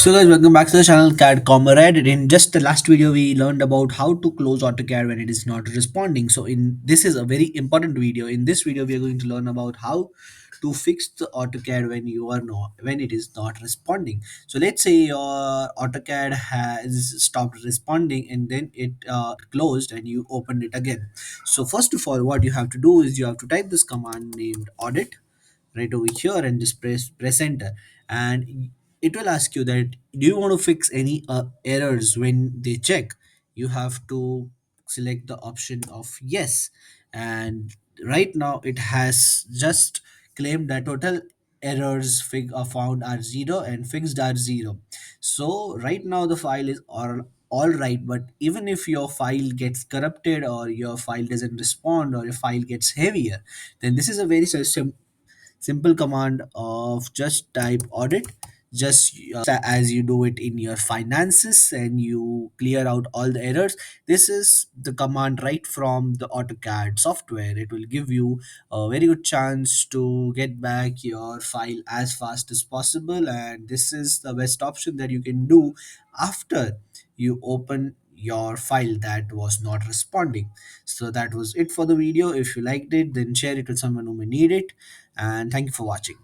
So guys, welcome back to the channel CAD Comrade. In just the last video, we learned about how to close AutoCAD when it is not responding. So in this is a very important video. In this video, we are going to learn about how to fix the AutoCAD when it is not responding. So let's say your AutoCAD has stopped responding and then it closed and you opened it again. So first of all, what you have to do is you have to type this command named audit right over here and just press enter, and it will ask you that do you want to fix any errors when they check. You have to select the option of yes, and right now it has just claimed that total errors found are 0 and fixed are 0. So right now the file is all right, but even if your file gets corrupted or your file doesn't respond or your file gets heavier, then this is a very simple command of just type audit, just as you do it in your finances and you clear out all the errors. This is the command right from the AutoCAD software. It will give you a very good chance to get back your file as fast as possible, and this is the best option that you can do after you open your file that was not responding. So that was it for the video. If you liked it, then share it with someone who may need it, and thank you for watching.